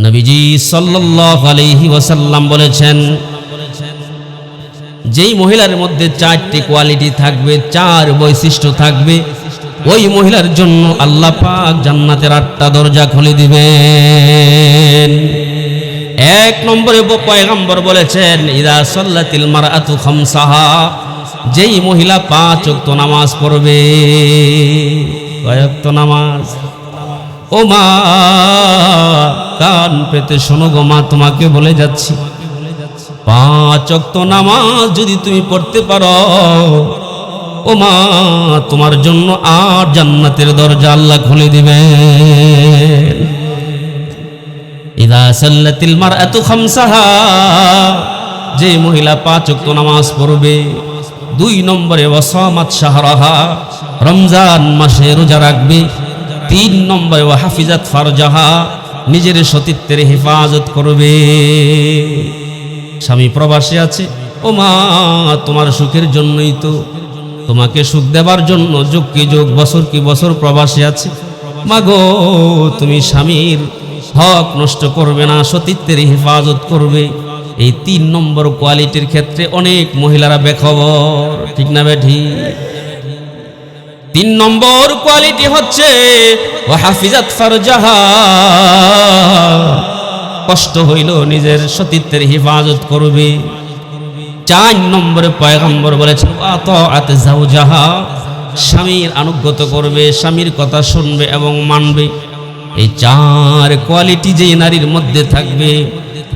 নবীজি সাল্লাল্লাহু আলাইহি ওয়াসাল্লাম বলেছেন, যেই মহিলার মধ্যে 4টি কোয়ালিটি থাকবে, 4 বৈশিষ্ট্য থাকবে, ওই মহিলার জন্য আল্লাহ পাক জান্নাতের 8টা দরজা খুলে দিবেন। 1 নম্বরে পয়গম্বর বলেছেন, ইদা সাল্লাতিল মারআতু খামসাহা, যেই মহিলা 5 ওয়াক্ত নামাজ পড়বে। কয় ওয়াক্ত নামাজ? ও মা, কান পেতে শোনো গো মা, তোমাকে বলে যাচ্ছি, 5 ওয়াক্ত নামাজ যদি তুমি পড়তে পারো, ও মা, তোমার জন্য আর জান্নাতের দরজা আল্লাহ খুলে দিবেন। ইদা সাল্লাতিল মারআতু খামসাহা, যে মহিলা 5 ওয়াক্ত নামাজ পড়বে। 2 নম্বরে ওয়াসামাত শাহরাহা, রমজান মাসে রোজা রাখবে। 3 নম্বরে ওয়া হাফিজাত ফারজাহা, নিজের সতীত্বের হেফাজত করবে। স্বামী প্রবাসী আছে, ও মা, তোমার সুখের জন্যই তো, তোমাকে সুখ দেবার জন্য যুগ কি যুগ, বছর কি বছর প্রবাসী আছে। মাগো, তুমি স্বামীর হক নষ্ট করবে না, সতীত্বের হেফাজত করবে। এই 3 নম্বর কোয়ালিটির ক্ষেত্রে অনেক মহিলারা বেখবর, ঠিক না বেঠি? 3 নম্বর কোয়ালিটি হচ্ছে ওয়া হাফিজাত ফারজাহা, কষ্ট হইল নিজের সতীত্বের হেফাজত করবে। 4 নম্বরে পয়গম্বর বলেছেন আতাআত যাওজাহা, স্বামীর আনুগত্য করবে, স্বামীর কথা শুনবে এবং মানবে। এই 4 কোয়ালিটি যেই নারীর মধ্যে থাকবে,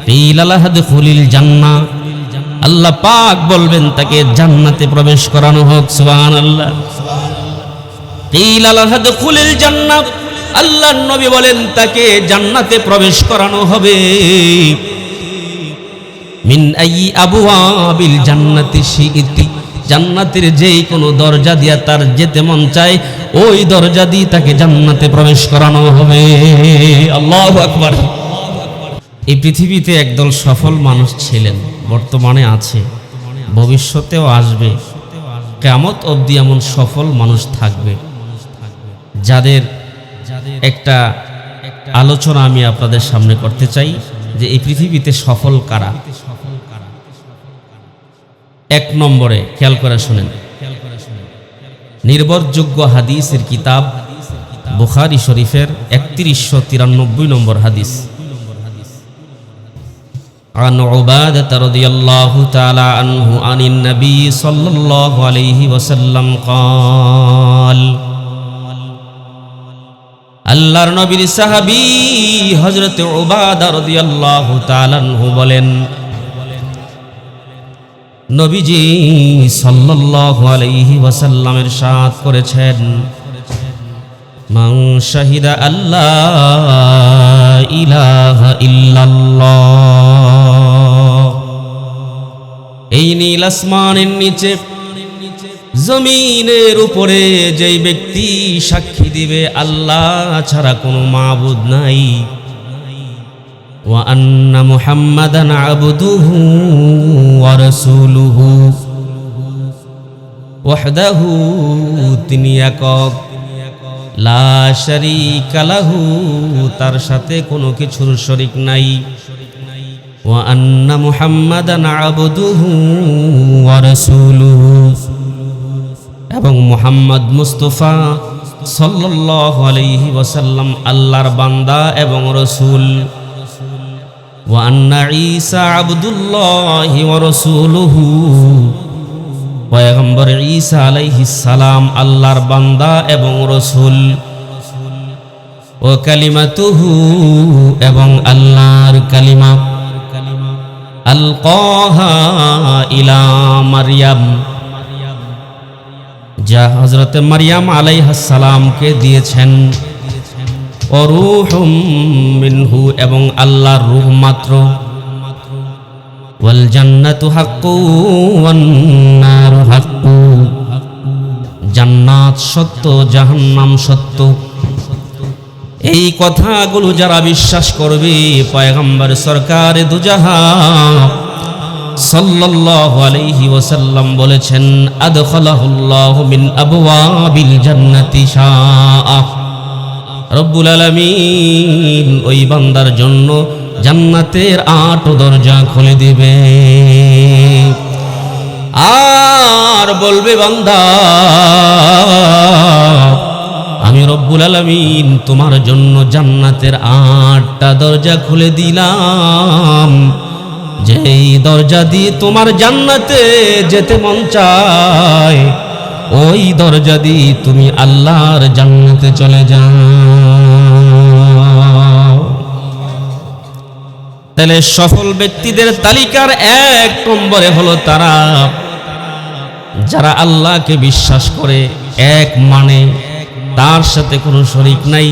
ফিলালাহাদখুলিল জান্নাহ, আল্লাহ পাক বলবেন তাকে জান্নাতে প্রবেশ করানো হোক। সুবহানাল্লাহ। ফিলালাহাদখুলিল জান্নাহ, আল্লাহর নবী বলেন তাকে জান্নাতে প্রবেশ করানো হবে। মিন আইয়ি আবওয়াবিল জান্নাতি শিইতি, জান্নাতের যেই কোনো দরজা দিয়া তার যেতে মন চায়, ওই দরজা দিয়ে তাকে জান্নাতে প্রবেশ করানো হবে। আল্লাহু আকবার। এই পৃথিবীতে একদল সফল মানুষ ছিলেন, বর্তমানে আছে, ভবিষ্যতেও আসবে। কিয়ামত অবধি এমন সফল মানুষ থাকবে, যাদের একটা আলোচনা আমি আপনাদের সামনে করতে চাই যে এই পৃথিবীতে সফল কারা। 1 নম্বরে খেয়াল করে শুনেন, নির্ভরযোগ্য হাদিসের কিতাব বুখারী শরীফের 3193 নম্বর হাদিস। عن عبادة رضي الله تعالى عنه عن النبي صلى الله عليه وسلم قال, আল্লাহর নবীর সাহাবী হযরত উবাদা রাদিয়াল্লাহু তাআলা আনহু বলেন, নবীজি সাল্লাল্লাহু আলাইহি ওয়াসাল্লাম ইরশাদ করেছেন, মান শাহিদা আল্লাহ ইলাহা ইল্লাল্লাহ, এই নীল আসমানের নিচে জমিনের উপরে যেই ব্যক্তি সাক্ষী দিবে আল্লাহ ছাড়া কোনো মাবুদ নাই, ওয়া আন্না মুহাম্মাদান আবদুহু ওয়া রাসূলুহু, ওয়াহদাহু, তিনি একক, লা শারীকা লাহু, তার সাথে কোনো কিছুর শরীক নাই, ওয়া আন্না মুহাম্মাদান আবদুহু ওয়া রাসূলুহু, এবং মুহাম্মদ মুস্তাফা সাল্লাল্লাহু আলাইহি ওয়াসাল্লাম আল্লাহর বান্দা এবং রাসূল, ওয়া আন্না ঈসা আবদুল্লাহি ওয়া রাসূলুহু, পয়গম্বর ঈসা আলাইহিস সালাম আল্লাহর বান্দা এবং রাসূল, ওয়া কালিমাতুহু, এবং আল্লাহর কালিমা, আলকাহা ইলা মারইয়াম, যা হযরত মারইয়াম আলাইহিস সালামকে দিয়েছেন, ও রূহুম মিনহু, এবং আল্লাহর রূহ মাত্র, ওয়াল জান্নাতু হাক্কু ওয়ান নারু হাক্কু, জান্নাত সত্য, জাহান্নাম সত্য। এই কথাগুলো যারা বিশ্বাস করবে, পয়গম্বর সরকার দুজাহান সাল্লাল্লাহু আলাইহি ওয়াসাল্লাম বলেছেন, আদখালাহুল্লাহু মিন আবওয়াবিল জান্নাতি শাআ, রব্বুল আলামিন ওই বান্দার জন্য জান্নাতের 8 দরজা খুলে দিবে আর বলবে, বান্দা আমি রব্বুল আলামিন তোমার জন্য জান্নাতের 8টা দরজা খুলে দিলাম, যেই দরজা দিয়ে তোমার জান্নাতে যেতে মন চায় ওই দরজা দিয়ে তুমি আল্লাহর জান্নাতে চলে যাও। তাহলে সফল ব্যক্তিদের তালিকার 1 নম্বরে হলো তারা যারা আল্লাহকে বিশ্বাস করে, এক মানে, তার সাথে কোনো শরীক নাই।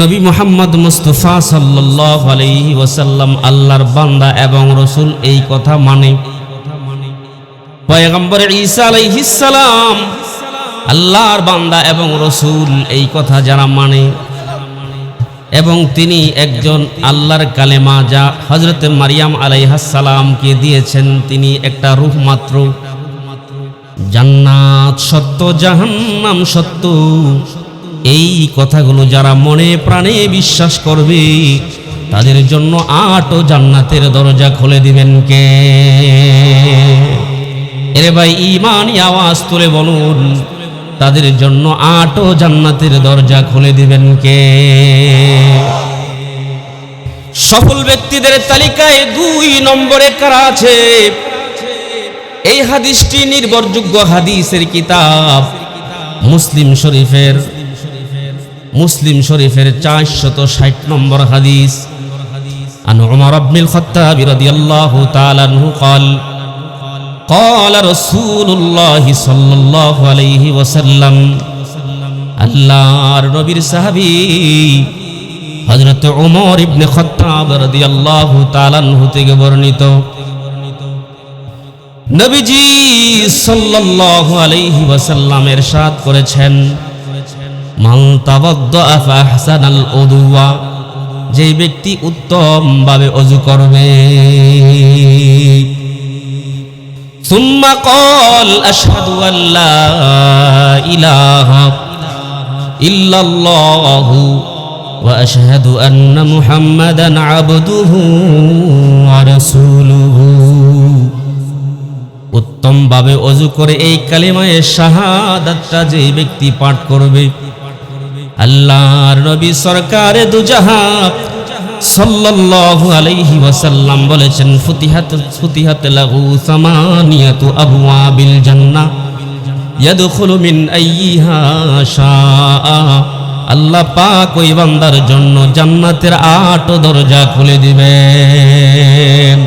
নবী মুহাম্মদ মুস্তাফা সাল্লাল্লাহু আলাইহি ওয়াসাল্লাম আল্লাহর বান্দা এবং রাসূল, এই কথা মানে। পয়গম্বর ঈসা আলাইহিস সালাম আল্লাহর বান্দা এবং রাসূল, এই কথা যারা মানে এবং তিনি একজন আল্লাহর কালেমা যা হযরতে মারিয়াম আলাইহাস সালামকে দিয়েছেন, তিনি একটা রূহ মাত্র। জান্নাত সত্য, জাহান্নাম সত্য, এই কথাগুলো যারা মনে প্রাণে বিশ্বাস করবে তাদের জন্য 8 জান্নাতের দরজা খুলে দিবেন কে? এরে ভাই, ঈমানি আওয়াজ তুলে বলুন, তাদের জন্য 8 জান্নাতের দরজা খুলে দিবেন কে? সফল ব্যক্তিদের তালিকায় 2 নম্বরে কারা আছে? এই হাদিসটি নির্ভরযোগ্য হাদিসের কিতাব মুসলিম শরীফের 460 নম্বর হাদিস। আন উমর ইবনুল খাত্তাব রাদিয়াল্লাহু তাআলা আনহু قال قال رسول الله صلى الله عليه وسلم, আল্লাহর নবীর সাহাবী হযরত উমর ইবনে খাত্তাব রাদিয়াল্লাহু তাআলা আনহু থেকে বর্ণিত, নবীজি সাল্লাল্লাহু আলাইহি ওয়াসাল্লাম ইরশাদ করেছেন, মান তাওয়াদ্দা ফাহসানাল উযুওয়া, যে ব্যক্তি উত্তম ভাবে ওযু করবে, সুম্মা ক্বাল আশহাদু আল্লা ইলাহা ইল্লাল্লাহু ওয়া আশহাদু আন্না মুহাম্মাদান আবদুহু ওয়া রাসূলুহু, উত্তম ভাবে ওযু করে এই কালিমায়ে শাহাদাতটা যে ব্যক্তি পাঠ করবে, আল্লাহর নবী সরকারে দুজাহান সাল্লাল্লাহু আলাইহি ওয়াসাল্লাম বলেছেন, ফুতিহাত লাহু সামানিয়াতু আবওয়াবিল জান্নাহ ইয়াদখুলু মিন আইয়িহা শাআ, আল্লাহ পাক ওই বান্দার জন্য জান্নাতের 8 দরজা খুলে দিবেন।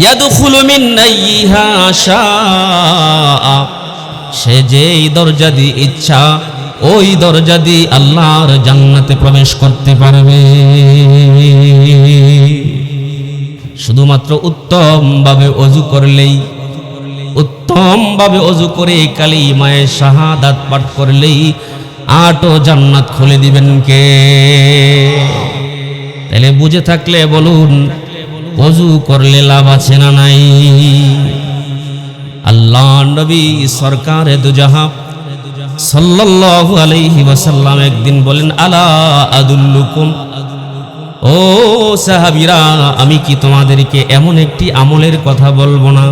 ইয়াদখুলু মিন আইয়িহা শাআ, সে যেই দরজা দিয়ে ইচ্ছা ওই দরজা দিয়ে আল্লাহর জান্নাতে প্রবেশ করতে পারবে। শুধুমাত্র উত্তম ভাবে ওযু করলেই, উত্তম ভাবে ওযু করে কালিমায়ে শাহাদাত পাঠ করলেই 8 জান্নাত খুলে দিবেন কে? তাহলে বুঝে থাকলে বলুন, ওযু করলে লাভ আছে না নাই? আল্লাহ নবী সরকারে দুজাহান সাল্লাল্লাহু আলাইহি ওয়াসাল্লাম একদিন বলেন, আলা আদুল্লুকুম, ও সাহাবীরা, আমি কি তোমাদেরকে এমন একটি আমলের কথা বলবো না?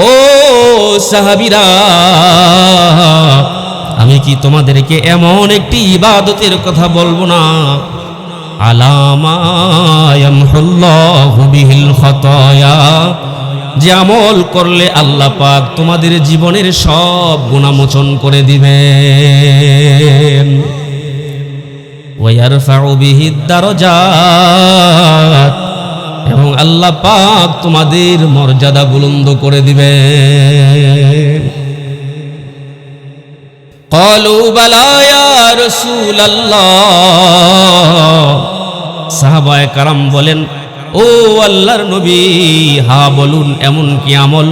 ও সাহাবীরা, আমি কি তোমাদেরকে এমন একটি ইবাদতের কথা বলবো না? আলামা ইয়ামহুল্লাহু বিহিল খাতায়া, যে আমল করলে আল্লাহ পাক তোমাদের জীবনের সব গুনাহ মোচন করে দিবেন। ওয়া ইয়ারফাউ বিহিদ দারাজাত, এবং আল্লাহ পাক তোমাদের মর্যাদা বুলন্দ করে দিবেন। ক্বালু বালা ইয়া রাসূলুল্লাহ, সাহাবায়ে কারাম বলেন, ও আল্লাহর নবী, হা বলুন, এমন কি আমল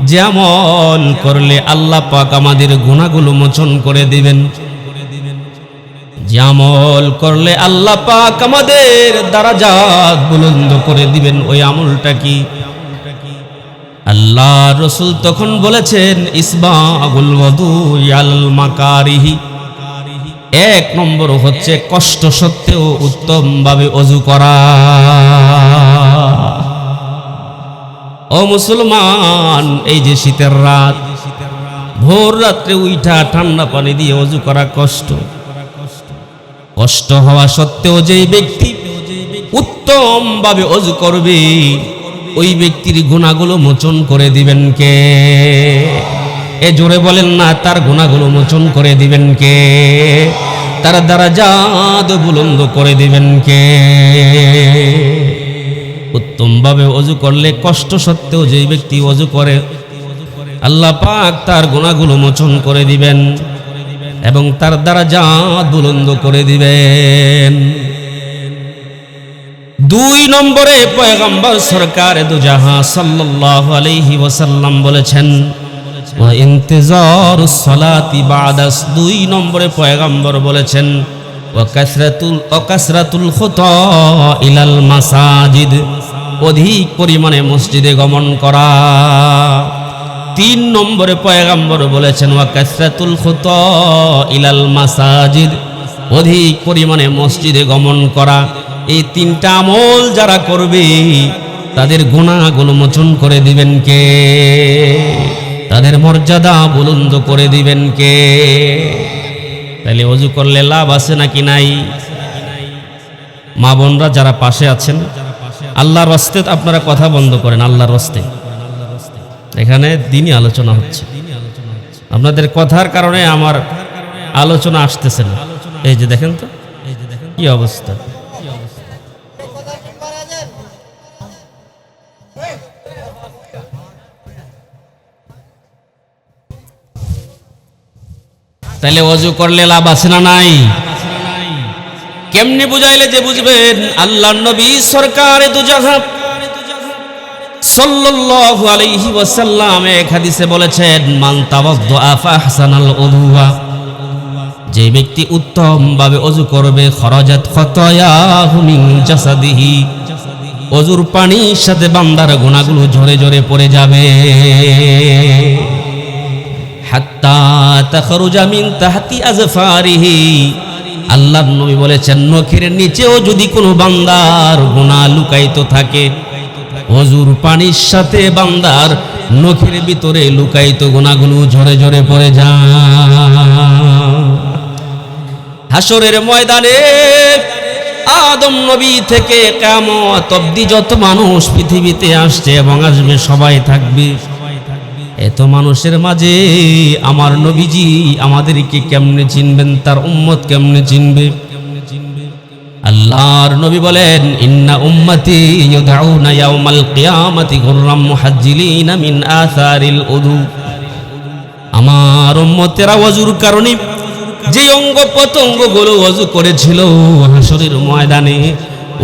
যে আমল করলে আল্লাহ পাক আমাদের গুনাহগুলো মোচন করে দিবেন? যে আমল করলে আল্লাহ পাক আমাদের দারাজাত বুলন্দ করে দিবেন, ওই আমলটা কি? আল্লাহ রসুল তখন বলেছেন ইসবাগুল ওযুই আলাল মাকারিহি, এক নম্বর হচ্ছে কষ্ট সত্ত্বেও উত্তম ভাবে ওযু করা। ও মুসলমান, এই যে শীতের রাত, ভোর রাত্রে উইঠা ঠান্ডা পানি দিয়ে ওযু করা কষ্ট। কষ্ট হওয়া সত্ত্বেও যেই ব্যক্তি উত্তম ভাবে ওযু করবে, ওই ব্যক্তির গুনাহগুলো মোচন করে দিবেন কে? এ জোরে বলেন না, তার গুনাহগুলো মোচন করে দিবেন কে? তার দারাজাত বুলন্দ করে দিবেন কে? উত্তম ভাবে ওযু করলে কষ্ট সত্ত্বেও যেই ব্যক্তি ওযু করে, আল্লাহ পাক তার গুনাহগুলো মোচন করে দিবেন এবং তার দারাজাত বুলন্দ করে দিবেন। দুই নম্বরে পয়গম্বর সরকার দু জাহান সাল্লাল্লাহু আলাইহি ওয়াসাল্লাম বলেছেন ওয়া ইন্তিজারুস সালাতি বাদাস, দুই নম্বরে পয়গম্বর বলেছেন ওয়া কাসরাতুল খুতা ইলাল মাসাজিদ, অধিক পরিমাণে মসজিদে গমন করা। তিন নম্বরে পয়গম্বর বলেছেন ওয়া কাসরাতুল খুতা ইলাল মাসাজিদ, অধিক পরিমাণে মসজিদে গমন করা। এই তিনটা আমল যারা করবে তাদের গুনাহগুলো মোচন করে দিবেন কে? তাদের মর্যাদা বুলন্দ করে দিবেন কে? তাহলে ওযু করলে লাভ আছে নাকি নাই? মা বোনরা যারা পাশে আছেন, আল্লাহর রাস্তে আপনারা কথা বন্ধ করেন। আল্লাহর রাস্তে এখানে দিনই আলোচনা হচ্ছে, আপনাদের কথার কারণে আমার আলোচনা আসতেছে না। এই যে দেখেন তো কি অবস্থা। তাহলে ওযু করলে লাভ আছে না নাই? কেমনে বুঝাইলে যে বুঝবেন? আল্লাহর নবী সরকার দু জাহান সাল্লাল্লাহু আলাইহি ওয়াসাল্লাম এক হাদিসে বলেছেন মান তাওয়াদ্দা ফাহসানাল উযুয়া, যে ব্যক্তি উত্তম ভাবে ওযু করবে, খরাজাত খাতায়াহু মিন জাসাদিহি, ওযুর পানির সাথে বান্দার গুনাহগুলো ঝরে ঝরে পড়ে যাবে। হাত্তা তাখরুজা মিন তাহতি আযফারিহি, আল্লাহর নবী বলেছেন নখের নিচেও যদি কোনো বান্দার গুনাহ লুকায়িত থাকে, ওযুর পানির সাথে বান্দার নখের ভিতরে লুকায়িত গুনাহগুলো ঝরে ঝরে পড়ে যায়। হাসরের ময়দানে আদম নবী থেকে কিয়ামত অবধি যত মানুষ পৃথিবীতে আসছে এবং আসবে সবাই থাকবে। এত মানুষের মাঝে আমার নবীজি আমাদেরকে কেমনে চিনবেন? তার উম্মত কেমনে চিনবে? আল্লাহর নবী বলেন ইন্না উম্মতি ইউদআউনা ইয়াউমাল কিয়ামাতি গুররাম মুহাজ্জিলিনা মিন আসারিল উযু, আমার উম্মতেরা ওযুর কারণে যে অঙ্গ প্রত্যঙ্গগুলো ওযু করেছিল হাসরের ময়দানে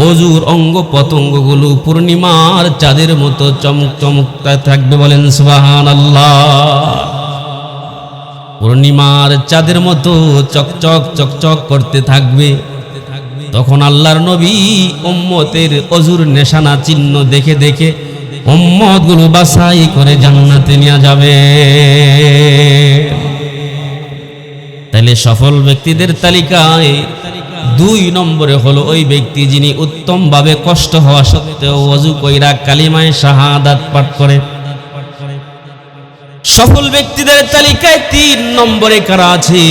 ওযুর অঙ্গ প্রত্যঙ্গগুলো পূর্ণিমার চাঁদের মতো চমক চমকতে থাকবে। বলেন সুবহানাল্লাহ। পূর্ণিমার চাঁদের মতো চকচক চকচক করতে থাকবে। তখন আল্লাহর নবী উম্মতের ওযুর নিশানা চিহ্ন দেখে দেখে উম্মতগুলো বাছাই করে জান্নাতে নিয়ে যাবে। তাহলে সফল ব্যক্তিদের তালিকায় দুই নম্বরে হলো ওই ব্যক্তি যিনি উত্তম ভাবে কষ্ট হওয়া সত্ত্বেও ওযু কইরা কালিমায়ে শাহাদাত পাঠ করে। সফল ব্যক্তিদের তালিকায় তিন নম্বরে কারা আছে?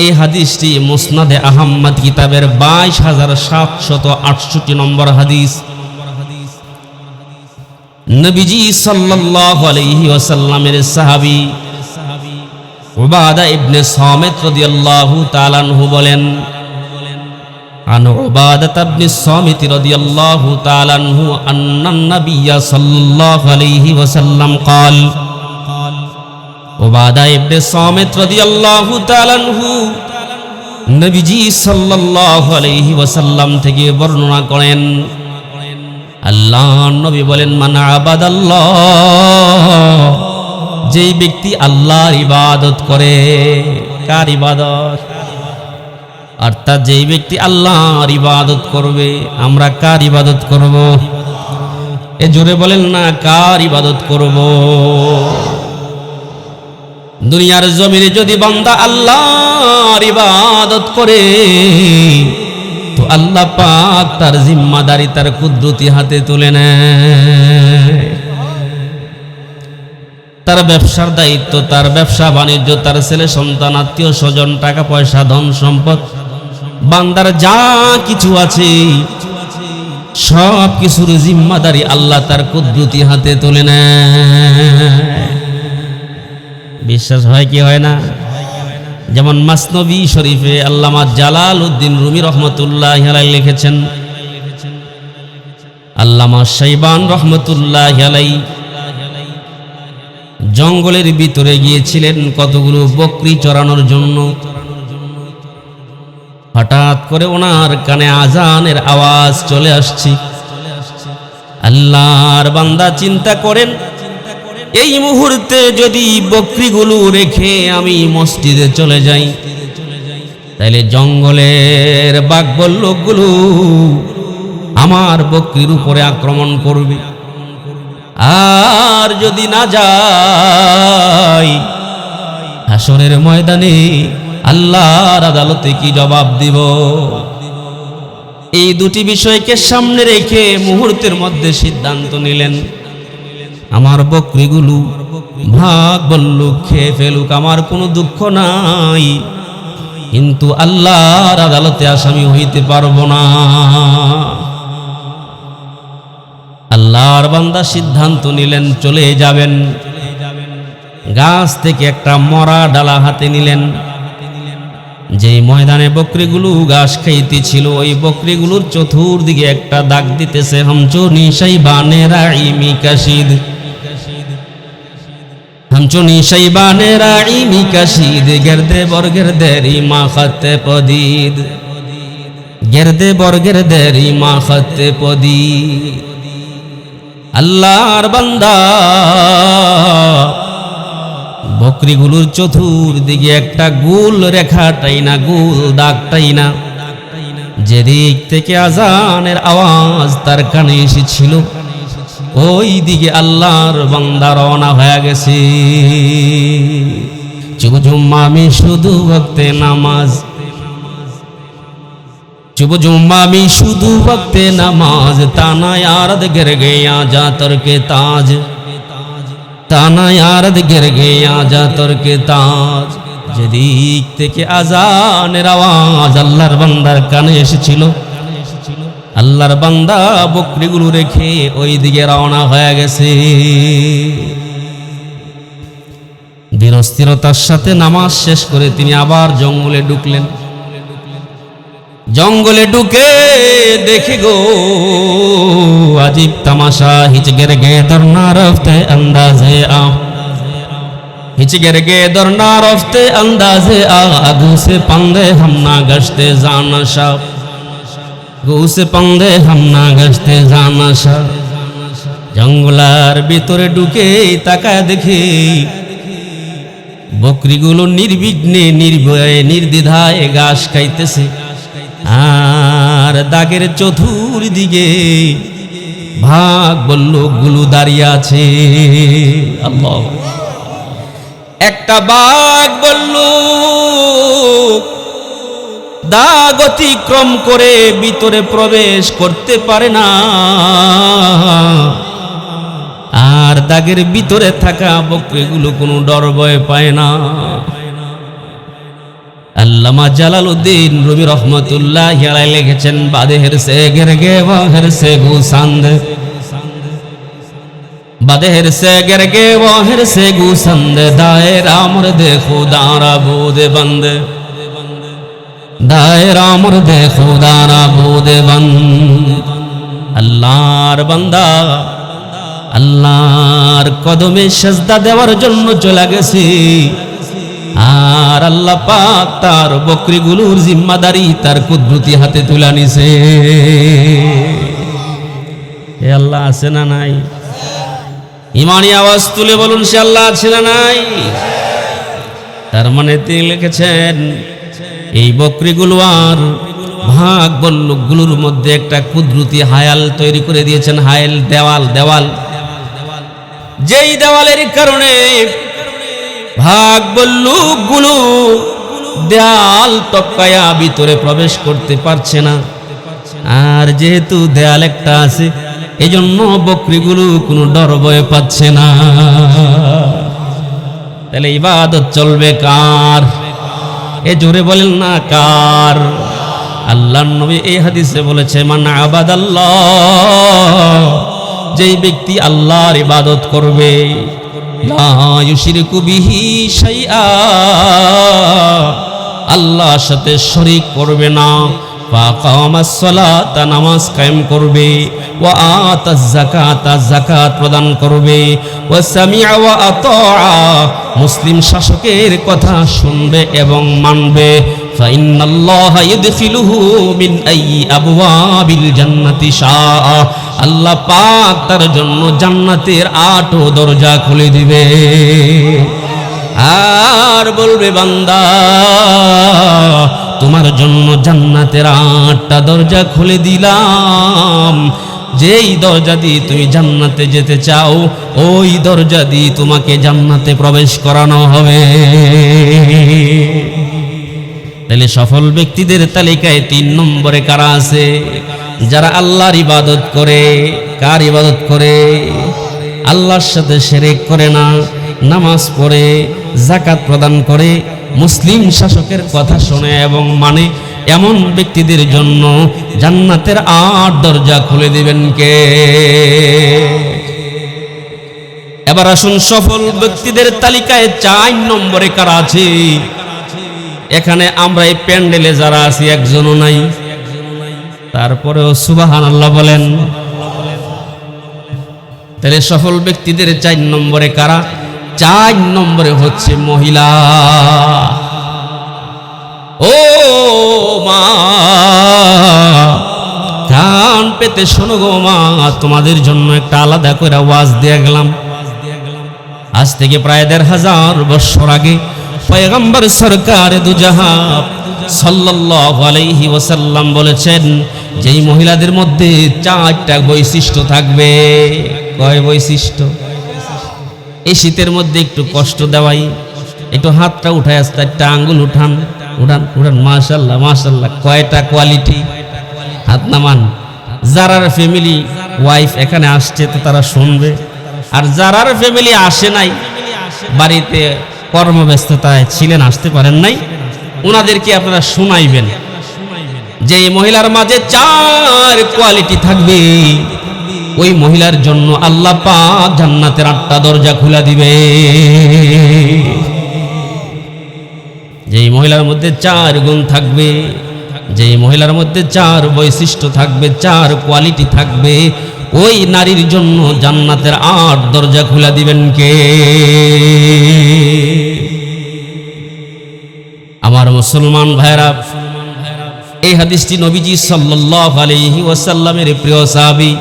এই হাদিসটি মুসনাদে আহমদ কিতাবের 22,768 নম্বর হাদিস। নবীজি সাল্লাল্লাহু আলাইহি ওয়াসাল্লামের সাহাবী উবাদা ইবনে সামিত রাদিয়াল্লাহু তাআলা আনহু বলেন আন উবাদা ইবনে সামিত রাদিয়াল্লাহু তাআলা আনহু আন্নান নাবিয়্য সাল্লাল্লাহু আলাইহি ওয়াসাল্লাম قال, উবাদা ইবনে সামিত রাদিয়াল্লাহু তাআলা আনহু নবীজি সাল্লাল্লাহু আলাইহি ওয়াসাল্লাম থেকে বর্ণনা করেন আল্লাহর নবী বলেন মান আবাদাল্লাহ, যেই ব্যক্তি আল্লাহর ইবাদত করে। কার ইবাদত? অর্থাৎ যেই ব্যক্তি আল্লাহর ইবাদত করবে। আমরা কার ইবাদত করব? এ জোরে বলেন না, কার ইবাদত করব? দুনিয়ার জমিনে যদি বান্দা আল্লাহর ইবাদত করে তো আল্লাহ পাক তার জিম্মাদারি, তার কুদরতি হাতে তুলে নেয়। তার ব্যবসার দায়িত্ব, তার ব্যবসা বাণিজ্য, তার ছেলে সন্তান, আত্মীয় স্বজন, টাকা পয়সা, ধন সম্পদ, বান্দার যা কিছু আছে সব কিছুর জিম্মাদারি আল্লাহ তার কুদরতি হাতে তুলে নেয়। বিশ্বাস হয় কি হয় না? যেমন মাসনবী শরীফে আল্লামা জালালউদ্দিন রুমি রহমতুল্লাহি আলাইহি লিখেছেন, আল্লামা শাইবান রহমতুল্লাহি আলাইহি জঙ্গলের ভিতরে গিয়েছিলেন কতগুলো বকরি চরানোর জন্য। হঠাৎ করে ওনার কানে আজানের আওয়াজ চলে আসছে। আল্লাহর বান্দা চিন্তা করেন, এই মুহূর্তে যদি বকরিগুলো রেখে আমি মসজিদে চলে যাই তাহলে জঙ্গলের বাঘবল্লভগুলো আমার বকরির উপরে আক্রমণ করবে, আর যদি না যাই হাসরের ময়দানে আল্লাহর আদালতে কি জবাব দিব? এই দুটি বিষয়কে সামনে রেখে মুহূর্তের মধ্যে সিদ্ধান্ত নিলেন, আমার বকরিগুলো ভাগ বল্লুক খেয়ে ফেলুক, আমার কোনো দুঃখ নাই, কিন্তু আল্লাহর আদালতে আসামি হইতে পারবো না। আল্লাহর বান্দা সিদ্ধান্ত নিলেন চলে যাবেন। গাছ থেকে একটা মরা ডালা হাতে নিলেন। যে ময়দানে বকরিগুলো ঘাস খাইতেছিল ওই বকরিগুলোর চতুর্দিকে একটা দাগ দিতেছে, হামচুনি শাইবানে রাইমি কাশিদ, হামচুনি শাইবানে রাইমি কাশিদ, গেরদে বর্গের দেরি মা খাতে পদিদ, গেরদে বর্গের দেরি মা খাতে পদিদ। আল্লাহর বান্দা বকরিগুলোর চতুর্দিকে একটা গোল রেখাটাই না, গোল দাগটাই না, যেদিক থেকে আজানের আওয়াজ তার কানে এসেছিল ওই দিকে আল্লাহর বান্দা রওনা হয়ে গেছে। জুম্মা আমি শুধু ওয়াক্তে নামাজ, জুম্মা আমি শুধু ওয়াক্তে নামাজ, তানা ইয়ারদ গির গয়া যা তরকে তাজ, তানা ইয়ারদ গির গয়া যা তরকে তাজ। যেদিক থেকে আজানের আওয়াজ আল্লাহর বান্দার কানে এসেছিল, আল্লাহর বান্দা বকরিগুলো রেখে ওই দিকে রওনা হয়ে গেছে। ধীরস্থিরতার সাথে নামাজ শেষ করে তিনি আবার জঙ্গলে ঢুকলেন। জঙ্গলে ঢুকে দেখে গো अजीब तमाशा, हिच गिर गए दरना रफ्ते अंदाजे आ, हिच गिर गए दरना रफ्ते अंदाजे आ, गू से पंदे हम ना गश्ते जाना शाह, गू से पंदे हम ना गश्ते जाना शाह। জঙ্গলার ভিতরে ঢুকে তাকায় দেখে বকরিগুলো নির্বিঘ্নে নির্ভয়ে নির্দ্বিধায় ঘাস খাইতেছে, আর দাগের চতুর্দিকে ভাগ বল্লভগুলো দাঁড়িয়ে আছে। আল্লাহ, একটা বাঘ বল্লভ দাগ অতিক্রম করে ভিতরে প্রবেশ করতে পারে না, আর দাগের ভিতরে থাকা বকরিগুলো কোনো ডর ভয় পায় না। আল্লামা জালালউদ্দিন রুমি রহমতুল্লাহি আলাইহি লিখেছেন, বাদেহের সে গির গে ওয়াহের সে গুসান্দ, বাদেহের সে গির গে ওয়াহের সে গুসান্দ, দায়রা মুর্দে খুদারা বুদে বন্দ, দায়রা মুর্দে খুদারা বুদে বন্দ। আল্লাহর বান্দা আল্লাহর কদমে সেজদা দেওয়ার জন্য চলে গেছে, আর আল্লাহ পাক তার বকরিগুলোর জিম্মাদারি তার কুদরতি হাতে তুলে নিছে। এ আল্লাহ আছে না নাই? ইমানি আওয়াজ তুলে বলুন, সে আল্লাহ আছে না নাই? তার মানে তিনি লিখেছেন এই বকরিগুলো আর ভাগ বল্লুকগুলোর মধ্যে একটা কুদরতি হায়াল তৈরি করে দিয়েছেন, হায়াল দেওয়াল। যেই দেওয়ালের কারণে ভাগ বল্লুকগুলো দেয়াল টপকায়া ভিতরে প্রবেশ করতে পারছে না। আর যেহেতু দেয়াল একটা আছে, এজন্য বকরিগুলো কোনো ডর ভয় পাচ্ছে না। তাহলে ইবাদত চলবে কার? এ জোরে বলেন না কার? আল্লাহর নবী এই হাদিসে বলেছে, মান আবাদাল্লাহ, যেই ব্যক্তি আল্লাহর ইবাদত করবে, লা ইউশরিকু বিহি শাইআ, আল্লাহর সাথে শরীক করবে না, ফাকামাস সালাতা, নামাজ কায়েম করবে, ওয়া আতাজ যাকাতা, যাকাত প্রদান করবে, ওয়া সামিআ ওয়া আতাআ, মুসলিম শাসকের কথা শুনবে এবং মানবে, ফাইন্নাল্লাহা ইউদখিলুহু মিন আইয়ি আবওয়াবিল জান্নাতি শাআ, আল্লাহ পাক তার জন্য জান্নাতের 8 দরজা খুলে দিবে। আর বলবে, বান্দা তোমার জন্য জান্নাতের 8টা দরজা খুলে দিলাম, যেই দরজা দিয়ে তুমি জান্নাতে যেতে চাও ওই দরজা দিয়ে তোমাকে জান্নাতে প্রবেশ করানো হবে। তাহলে সফল ব্যক্তিদের তালিকায় 3 নম্বরে কারা আছে? যারা আল্লাহর ইবাদত করে। কার ইবাদত করে? আল্লাহর সাথে শিরক করে না, নামাজ পড়ে, যাকাত প্রদান করে, মুসলিম শাসকের কথা শোনে এবং মানে, এমন ব্যক্তিদের জন্য জান্নাতের 8 দরজা খুলে দিবেন কে? এবার আসুন সফল ব্যক্তিদের তালিকায় 4 নম্বরে কারা আছে? এখানে আমরা এই প্যান্ডেলে যারা আছি একজনও নাই, তারপরেও সুবহানাল্লাহ বলেন। তাহলে সফল ব্যক্তিদের 4 নম্বরে কারা? 4 নম্বরে হচ্ছে মহিলা। ও মা, কান পেতে শোনো গো মা, তোমাদের জন্য একটা আলাদা করে ওয়াজ দিয়ে গেলাম। আজ থেকে প্রায় 1500 বছর আগে পয়গম্বর সরকার দুজাহান সাল্লাল্লাহু আলাইহি ওয়াসাল্লাম বলেছেন, যেই মহিলাদের মধ্যে 4টা বৈশিষ্ট্য থাকবে। কয় বৈশিষ্ট্য? এই শীতের মধ্যে একটু কষ্ট দেওয়াই, একটু হাতটা উঠায়, আস্তে একটা আঙ্গুল উঠান, মাশাআল্লাহ মাশাআল্লাহ। কয়টা কোয়ালিটি? হাত নামান। যারার ফ্যামিলি ওয়াইফ এখানে আসছে তো তারা শুনবে, আর যারার ফ্যামিলি আসে নাই, বাড়িতে কর্মব্যস্ততায় ছিলেন, আসতে পারেন নাই, ওনাদেরকে আপনারা শোনাইবেন যে এই মহিলার মাঝে 4 কোয়ালিটি থাকবে, ওই মহিলার জন্য আল্লাহ পাক জান্নাতের 8টা দরজা খুলে দিবে। যেই মহিলার মধ্যে 4 গুণ থাকবে, যেই মহিলার মধ্যে 4 বৈশিষ্ট্য থাকবে, 4 কোয়ালিটি থাকবে, ওই নারীর জন্য জান্নাতের 8 দরজা খুলে দিবেন কে? আমার মুসলমান ভাইরা, এই হাদিসটি নবীজি সাল্লাল্লাহু আলাইহি ওয়াসাল্লামের প্রিয় সাহাবী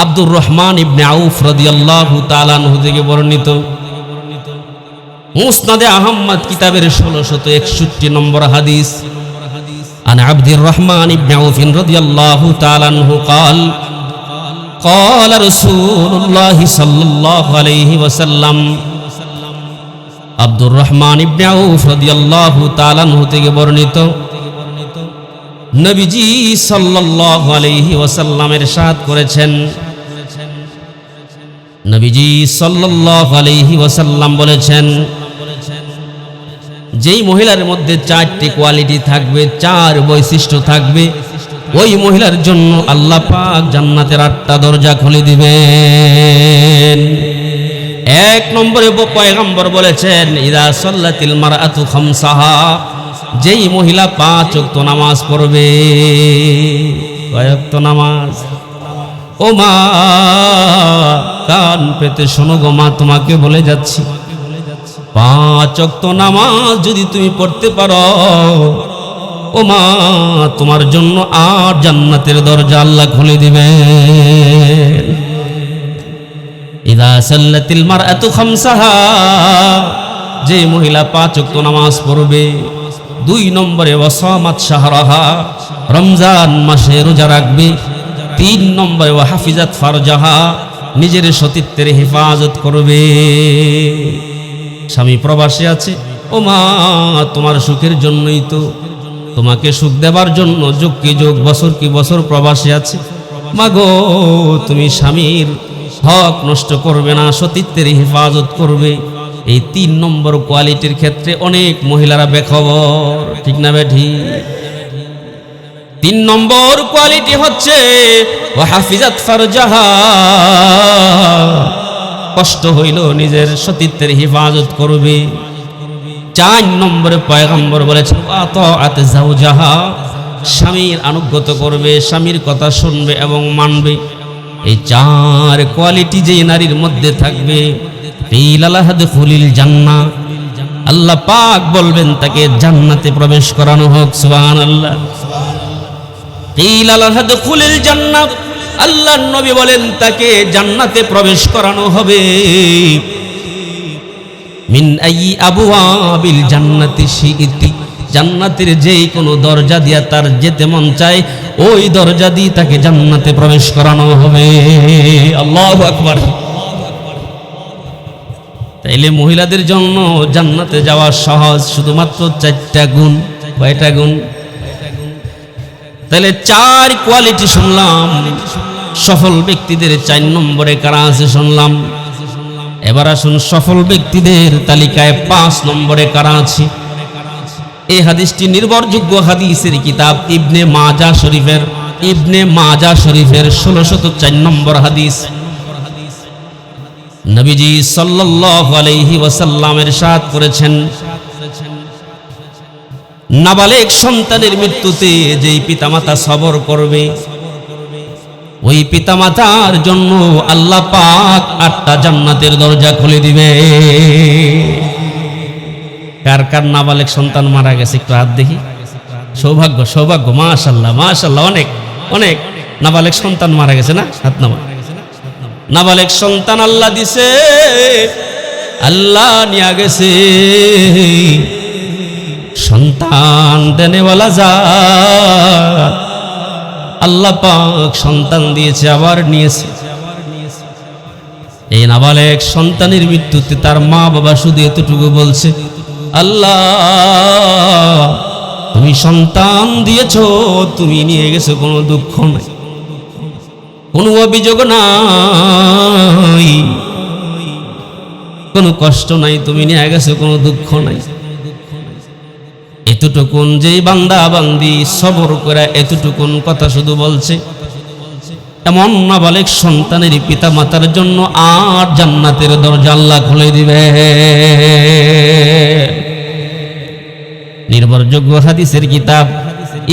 আব্দুর রহমান ইবনে আউফ রাদিয়াল্লাহু তাআলা আনহু থেকে বর্ণিত। মুসনাদে আহমদ কিতাবের 1661 নম্বর হাদিস। আন আব্দুর রহমান ইবনে আউফ রাদিয়াল্লাহু তাআলা আনহু قال قال رسول الله صلى الله عليه وسلم, আব্দুর রহমান ইবনে আউফ রাদিয়াল্লাহু তাআলা আনহু থেকে বর্ণিত, নবীজি সাল্লাল্লাহু আলাইহি ওয়াসাল্লামের ইরশাদ করেছেন, নবীজি সাল্লাল্লাহু আলাইহি ওয়াসাল্লাম বলেছেন, যেই মহিলার মধ্যে 4টি কোয়ালিটি থাকবে, 4 বৈশিষ্ট্য থাকবে, ওই মহিলার জন্য আল্লাহ পাক জান্নাতের 8টা দরজা খুলে দিবেন। 1 নম্বরে পয়গম্বর বলেছেন, ইদা সাল্লাতিল মারআতু খামসাহা, যেই মহিলা 5 ওয়াক্ত নামাজ পড়বে। কয় ওয়াক্ত নামাজ? ও মা, কান পেতে শোনো গো মা, তোমাকে বলে যাচ্ছি, 5 ওয়াক্ত নামাজ যদি তুমি পড়তে পারো, ও মা, তোমার জন্য 8 জান্নাতের দরজা আল্লাহ খুলে দিবেন। ইদা সাল্লাতিল মারআতু খামসাহা, যে মহিলা 5 ওয়াক্ত নামাজ পড়বে, 2 নম্বরে ওয়াসামাত শাহরাহা, রমজান মাসে রোজা রাখবে। 3 নম্বরে ওয়াহাফিজাত ফারজাহা, নিজের সতীত্বের হেফাজত করবে। স্বামী প্রবাসী আছে, ও মা তোমার সুখের জন্যই তো, তোমাকে সুখ দেবার জন্য যুগ কি যুগ বছর কি বছর প্রবাসী আছে। মা গো তুমি স্বামীর হক নষ্ট করবে না, সতীত্বের হেফাজত করবে। এই 3 নম্বর কোয়ালিটির ক্ষেত্রে অনেক মহিলারা বেখবর, ঠিক না বেঠি? 3 নম্বর কোয়ালিটি হচ্ছে ওয়াহাফিজাত ফারজাহা, কষ্ট হইল নিজের সতীত্বের হেফাজত করবে। 4 নম্বরে পয়গম্বর বলেছেন আতাআত যাওজাহা, স্বামীর আনুগত্য করবে, স্বামীর কথা শুনবে এবং মানবে। এই 4 কোয়ালিটি যে নারীর মধ্যে থাকবে, ইলালাহাদখুলিল জান্নাহ, আল্লাহ পাক বলবেন তাকে জান্নাতে প্রবেশ করানো হোক। সুবহানাল্লাহ। ইলালাহাদখুলিল জান্নাহ, আল্লাহর নবী বলেন তাকে জান্নাতে প্রবেশ করানো হবে। মিন আইয়ি আবওয়াবিল জান্নাতি শিইতি, জান্নাতের যেই কোনো দরজা দিয়া তার যেতে মন চায় ওই দরজা দিয়ে তাকে জান্নাতে প্রবেশ করানো হবে। আল্লাহু আকবার। তাইলে মহিলাদের জন্য জান্নাতে যাওয়া সহজ, শুধুমাত্র 4টা গুণ। কয়টা গুণ? তাহলে 4 কোয়ালিটি শুনলাম, সফল ব্যক্তিদের 4 নম্বরে কারা আছে শুনলাম। এবার আসুন সফল ব্যক্তিদের তালিকায় 5 নম্বরে কারা আছে। এই হাদিসটি নির্ভরযোগ্য হাদিসের কিতাব ইবনে মাজা শরীফের 1604 নম্বর হাদিস। নবীজি সাল্লাল্লাহু আলাইহি ওয়াসাল্লাম ইরশাদ করেছেন, নাবালেগ সন্তানের মৃত্যুতে যেই পিতামাতা সবর করবে ওই পিতামাতার জন্য আল্লাহ পাক 8টা জান্নাতের দরজা খুলে দিবে। কার কার নাবালেগ সন্তান মারা গেছে একটু হাত দেখি। সৌভাগ্য সৌভাগ্য, মাশাআল্লাহ মাশাআল্লাহ, অনেক অনেক নাবালেগ সন্তান মারা গেছে না? হাত নামা। নাবালেগ সন্তান আল্লাহ দিছে, আল্লাহ নিয়ে গেছে। সন্তান দেনেওয়ালা জাত, আল্লাহ পাক সন্তান দিয়েছে আবার নিয়েছে। এই নাবালেগ সন্তানের মৃত্যুতে তার মা বাবা শুধু এতটুকু বলছে, আল্লাহ তুমি সন্তান দিয়েছো, তুমি নিয়ে গেছো, কোনো দুঃখ নাই, কোনো অভিযোগ নাই, কোনো কষ্ট নাই, তুমি নিয়ে গেছো, কোনো দুঃখ নাই। এতটুকুন যেই বান্দা বান্দি সবর করে এতটুকুন কথা শুধু বলছে, এমন নাবালেগ সন্তানের পিতা মাতার জন্য 8 জান্নাতের দরজা আল্লাহ খুলে দিবে। নির্ভরযোগ্য হাদিসের কিতাব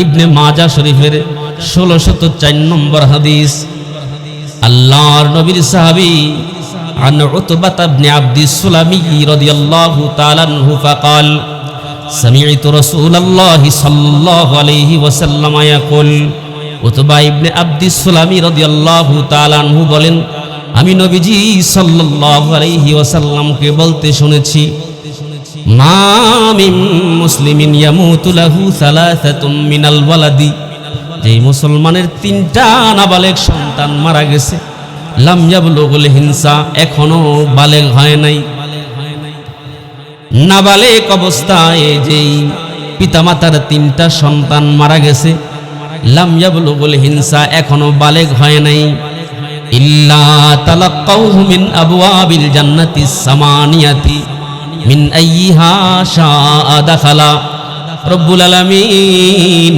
ইবনে মাজা শরীফের 1604 নম্বর হাদিস। আল্লাহর নবীর সাহাবী আন উতবাতা ইবনে আব্দিস সুলামি রাদিয়াল্লাহু তাআলা আনহু ফাকাল সামি'তু রাসূলুল্লাহি সাল্লাল্লাহু আলাইহি ওয়াসাল্লাম ইয়াকুল, উতবা ইবনে আব্দিস সুলামি রাদিয়াল্লাহু তাআলা আনহু বলেন, আমি নবীজি সাল্লাল্লাহু আলাইহি ওয়াসাল্লামকে বলতে শুনেছি, মা মিন মুসলিমিন ইয়ামুতু লাহু সালাসাতুম মিনাল ওয়ালাদি, যেই মুসলমানের 3টা নাবালেগ সন্তান মারা গেছে, লাম ইয়াবলুগুল হিনসা, এখনো বালেগ হয় নাই। নাবালেগ অবস্থায় যেই পিতামাতার 3টা সন্তান মারা গেছে, লাম ইয়াবলুগুল হিনসা, এখনো বালেগ হয় নাই। ইল্লা তালাক্কাউহু মিন আবওয়াবিল জান্নাতিস সামানিয়াতি মিন আইয়িহা শাআ দাখালা। রব্বুল আলামিন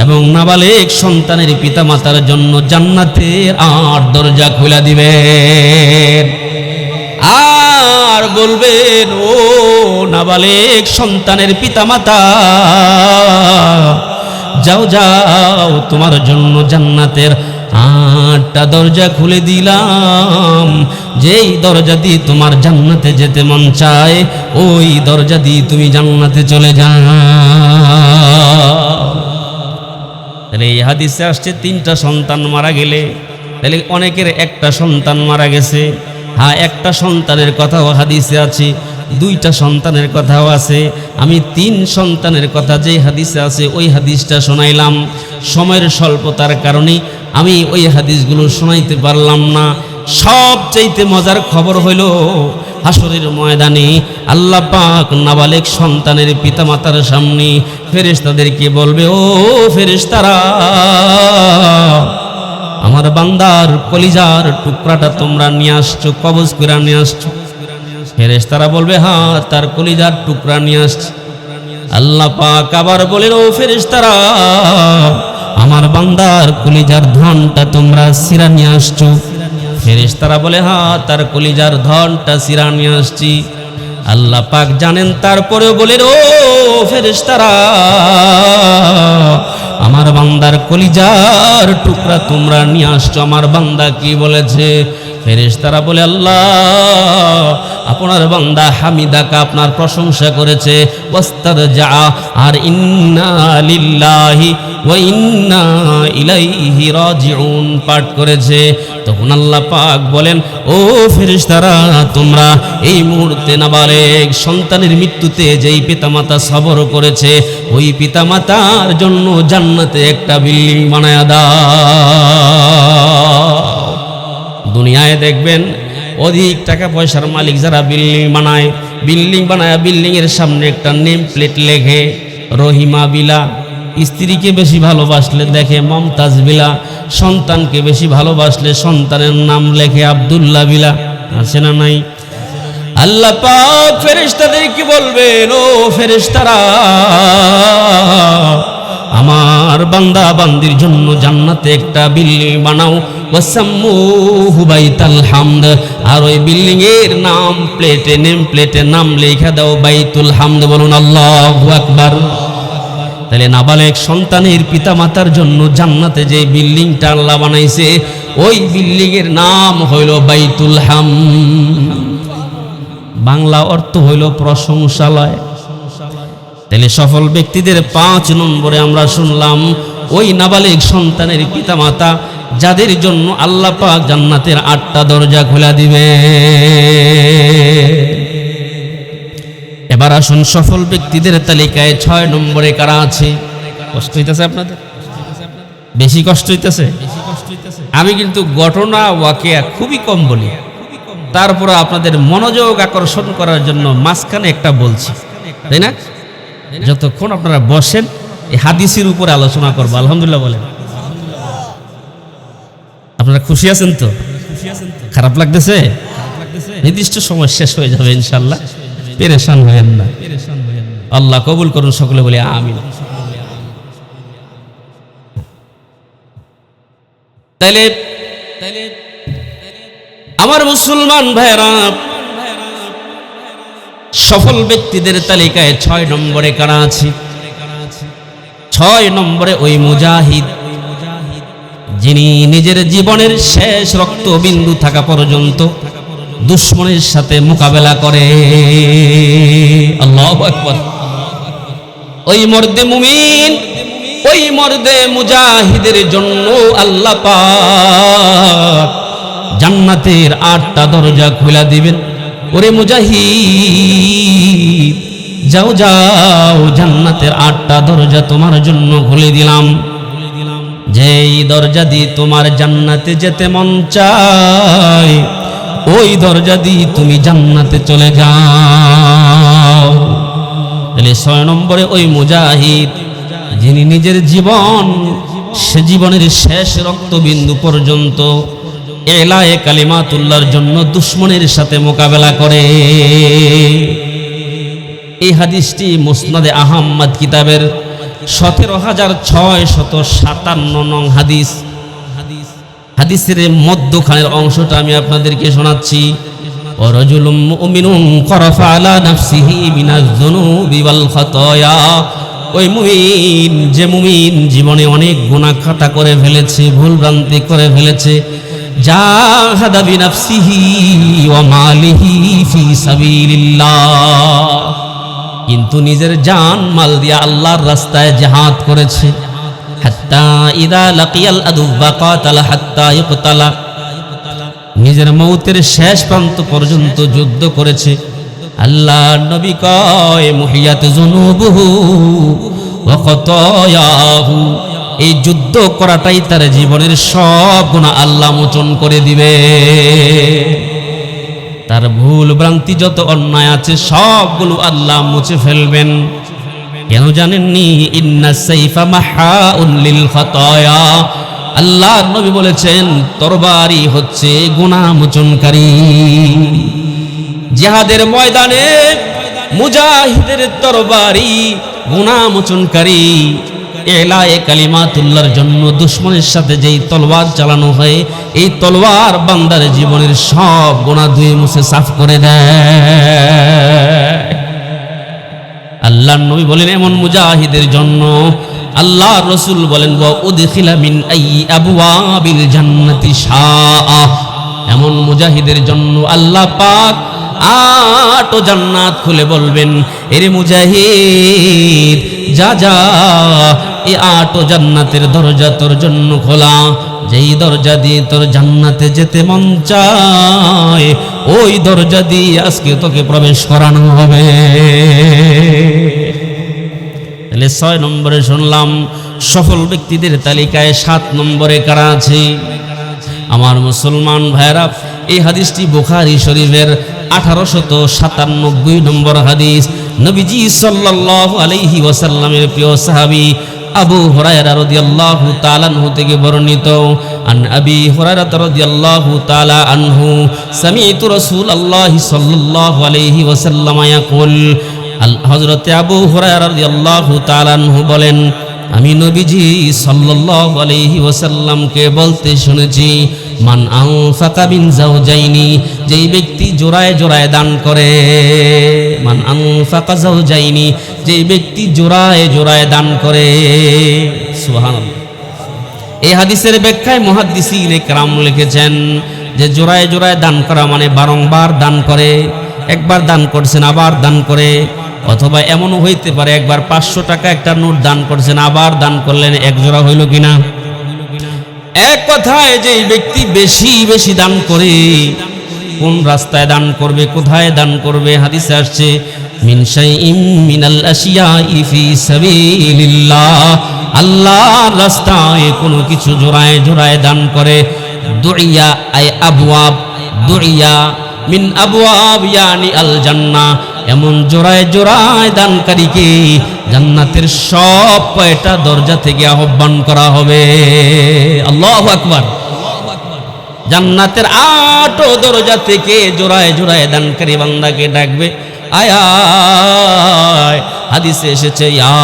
এবং নাবালেগ সন্তানের পিতামাতার জন্য জান্নাতের 8 দরজা খুলে দিবেন। আর বলবেন, ও নাবালেগ সন্তানের পিতামাতা, যাও যাও, তোমার জন্য জান্নাতের 8টা দরজা খুলে দিলাম। যেই দরজা দিয়ে তোমার জান্নাতে যেতে মন চায় ওই দরজা দিয়ে তুমি জান্নাতে চলে যাও। তাহলে এই হাদিসে আসছে 3টা সন্তান মারা গেলে, তাহলে অনেকের 1টা সন্তান মারা গেছে, হ্যাঁ, একটা সন্তানের কথাও হাদিসে আছে, দুইটা সন্তানের কথাও আছে। আমি 3 সন্তানের কথা যে হাদিসে আছে ওই হাদিসটা শোনাইলাম। সময়ের স্বল্পতার কারণে আমি ওই হাদিসগুলো শোনাইতে পারলাম না। সবচাইতে মজার খবর হইল হাসরের ময়দানে আল্লাহ পাক নাবালেগ সন্তানের পিতামাতার সামনে ফেরেশতাদেরকে বলবে, ও ফেরেশতারা, আমার বান্দার কলিজার টুকরাটা তোমরা নিয়ে আসছো, কবজ করে নিয়ে আসছো। ফেরেশতারা বলবে, হ্যাঁ, তার কলিজার টুকরা নিয়ে আসছে। আল্লাহ পাক আবার বলেন, ও ফেরেশতারা, আমার বান্দার কলিজার ধনটা তোমরা সিরা নিয়ে আসছো। ফেরেশতারা বলে, হ্যাঁ, তার কলিজার ধনটা সিরা নিয়ে আসছি। আল্লাহ পাক জানেন, তারপরেও বলেন, ও ফেরেশতারা, আমার বান্দার কলিজার টুকরা তোমরা নিয়ে আসছো। আমার বান্দা কি বলেছে? ফেরেশতারা বলে, আল্লাহ, আপনার বান্দা হামিদাকা, আপনার প্রশংসা করেছে, ওয়াস্তারজা, আর ইন্না লিল্লাহি ওয়া ইন্না ইলাইহি রাজিউন পাঠ করেছে। তখন আল্লাহ পাক বলেন, ও ফেরেশতারা, তোমরা এই মুহূর্তে নাবালেগ সন্তানের মৃত্যুতে যেই পিতামাতা সবর করেছে ওই পিতামাতার জন্য জান্নাতে একটা বিল্ডিং বানায়া দাও। দুনিয়ায় দেখবেন অধিক টাকা পয়সার মালিক যারা বিল্ডিং বানায়, বিল্ডিং বানায় বিল্ডিংয়ের সামনে একটা নেম প্লেট লেখে রহিমা বিলা। স্ত্রীকে বেশি ভালোবাসলে দেখে মমতাজ বিলা, সন্তানকে বেশি ভালোবাসলে সন্তানের নাম লেখে আব্দুল্লাহ বিলা। আছে না নাই? আল্লাহ পাক ফেরেশতাদেরকে বলবেন, ও ফেরেশতারা, আমার বান্দা বান্দির জন্য জান্নাতে একটা বিল্ডিং বানাও, ওয়াসাম্মুহু বাইতুল হামদ, আর ওই বিল্ডিং এর নাম প্লেটে, নেম প্লেটে নাম লেখা দাও বাইতুল হামদ। বলুন আল্লাহু আকবার। তাহলে নাবালেগ সন্তানের পিতামাতার জন্য জান্নাতে যে বিল্ডিংটা আল্লাহ বানাইছে ওই বিল্ডিং এর নাম হইল বাইতুল হামদ। বাংলা অর্থ হইল প্রশংসালয়। তাহলে সফল ব্যক্তিদের 5 নম্বরে আমরা শুনলাম ওই নাবালেগ সন্তানের পিতামাতা যাদের জন্য আল্লাহ পাক জান্নাতের 8টা দরজা খোলা দিবে। এবার আসুন সফল ব্যক্তিদের তালিকায় 6 নম্বরে কারা আছে? কষ্ট হইতেছে আপনাদের? বেশি কষ্ট হইতেছে? আমি কিন্তু ঘটনা ওয়াকিয়া খুবই কম বলি, তারপরে আপনাদের মনোযোগ আকর্ষণ করার জন্য মাঝখানে একটা বলছি, তাই না? যতক্ষণ আপনারা বসেন এই হাদিসের উপরে আলোচনা করবো। আলহামদুলিল্লাহ বলেন। আপনারা খুশি আছেন তো? খারাপ লাগতেছে? নির্দিষ্ট সময় শেষ হয়ে যাবে ইনশাআল্লাহ, পেরেশান হয়েন না। আল্লাহ কবুল করুন, সকলে বলে আমিন। তাইলে আমার মুসলমান ভাইরা, সফল ব্যক্তিদের তালিকায় 6 নম্বরে কারা আছে? 6 নম্বরে ওই মুজাহিদ যিনি নিজের জীবনের শেষ রক্তবিন্দু থাকা পর্যন্ত দুশমনের সাথে মোকাবেলা করে। আল্লাহু আকবার। ওই মর্দে মুমিন, ওই মর্দে মুজাহিদের জন্য আল্লাহ পাক জান্নাতের 8টা দরজা খোলা দিবেন। ওরে মুজাহিদ, যাও যাও, জান্নাতের 8টা দরজা তোমার জন্য খুলে দিলাম। যেই দরজা দিয়ে তোমার জান্নাতে যেতে মন চায় ওই দরজা দিয়ে তুমি জান্নাতে চলে যাও। তাহলে 6 নম্বরে ওই মুজাহিদ যিনি নিজের জীবন, সে জীবনের শেষ রক্তবিন্দু পর্যন্ত এলায়ে কালিমাতুল্লাহর জন্য দুশমনের সাথে মোকাবেলা করে। এই হাদিসটি মুসনাদে আহমদ কিতাবের 17,657 নং হাদিস। হাদিসের মধ্যখানের অংশটা আমি আপনাদেরকে শোনাচ্ছি। ওয়ারাজুলুম মুমিনুন করাফা আলা নাফসিহি মিনাজ-যুনুবি ওয়াল খাতায়া। ওই মুমিন, যে মুমিন জীবনে অনেক গুনাহ খাতা করে ফেলেছে, ভুল ভ্রান্তি করে ফেলেছে, জাহাদা বিনাফসিহি ওয়া মালিহি ফি সাবিলিল্লাহ, কিন্তু নিজের জান মাল দিয়ে আল্লাহর রাস্তায় জিহাদ করেছে। হাত্তা ইদা লাকিয়াল আদুওয়া কাতালা হাত্তা ইকতালা, নিজের মৌতের শেষ প্রান্ত পর্যন্ত যুদ্ধ করেছে। আল্লাহ নবী কয় মুহিয়াত যুনুবুহু ওয়া খাতায়াহু, এই যুদ্ধ করাটাই তার জীবনের সব গুনাহ আল্লাহ মোচন করে দিবে। তার ভুল ভ্রান্তি যত অন্যায় আছে সবগুলো আল্লাহ মুছে ফেলবেন। কেন জানেননি? ইন্নাস সাইফা মাহাউন লিল খাতায়া, আল্লাহর নবী বলেছেন তরবারি হচ্ছে গুনাহ মোচনকারী। জিহাদের ময়দানে মুজাহিদের তরবারি গুনাহ মোচনকারী। এলায়ে কালিমাতুল্লাহর জন্য দুশমনের সাথে যেই তলোয়ার চালানো হয়, এই তলোয়ার বান্দার জীবনের সব গুনাহ ধুয়ে মুছে সাফ করে দেয়। আল্লাহর নবী বলেন এমন মুজাহিদের জন্য আল্লাহর রাসূল বলেন ওয়া উদখিলা মিন আইয়ি আবওয়াবিল জান্নাতি শাআ, এমন মুজাহিদের জন্য আল্লাহ পাক 8 জান্নাত খুলে বলবেন এরে মুজাহিদ যা যা, এই 8 জান্নাতের দরজা তোর জন্য খোলা। যেই দরজা দিয়ে তোর জান্নাতে যেতে মন চায় ওই দরজা দিয়ে আজকে তোকে প্রবেশ করানো হবে। তাহলে 6 নম্বরে শুনলাম সফল ব্যক্তিদের তালিকায় 7 নম্বরে কারা আছে? আমার মুসলমান ভাইরা, এই হাদিসটি বুখারী শরীফের 1897 নম্বর হাদিস। নবীজি সাল্লাল্লাহু আলাইহি ওয়াসাল্লামের প্রিয় সাহাবী আবু হুরায়রা রাদিয়াল্লাহু তাআলা আনহু থেকে বর্ণিত, আন আবি হুরায়রা রাদিয়াল্লাহু তাআলা আনহু সামি'তু রাসূলুল্লাহি সাল্লাল্লাহু আলাইহি ওয়াসাল্লাম ইয়াকুল, হযরত আবু হুরায়রা রাদিয়াল্লাহু তাআলা আনহু বলেন আমি নবীজি সাল্লাল্লাহু আলাইহি ওয়াসাল্লামকে বলতে শুনেছি, মান আনফাকা বিন যাওজাইনি, যেই ব্যক্তি জোড়ায় জোড়ায় দান করে। মান আনফাকা যাওজাইনি, যেই ব্যক্তি জোড়ায় জোড়ায় দান করে। সুবহানাল্লাহ। এই হাদিসের ব্যাখ্যায় মুহাদ্দিসিন ইকরাম লিখেছেন যে জোড়ায় জোড়ায় দান করা মানে বারংবার দান করে, একবার দান করছেন আবার দান করে, অথবা এমনও হইতে পারে একবার 500 টাকা একটা নোট দান করছেন আবার দান করলেন, এক জোড়া হইল কিনা? এক কথায় যে ব্যক্তি বেশি বেশি দান করে, কোন রাস্তায় দান করবে, কোথায় দান করবে? হাদিসে আসছে মিন শাইইন মিনাল আশিয়াই ফি সাবিলিল্লাহ, আল্লাহর রাস্তায় কোনো কিছু জোড়ায় জোড়ায় দান করে। দুইয়া আই আবওয়াব, দুইয়া মিন আবওয়াব ইয়ানি আল জান্নাহ, এমন জোড়ায় জোড়ায় দানকারীকে জান্নাতের সব কয়টা দরজা থেকে আহ্বান করা হবে। আল্লাহু আকবার। জান্নাতের 8 দরজা থেকে জোড়ায় জোড়ায় দানকারী বান্দাকে ডাকবে, আয় আয়। হাদিসে এসেছে ইয়া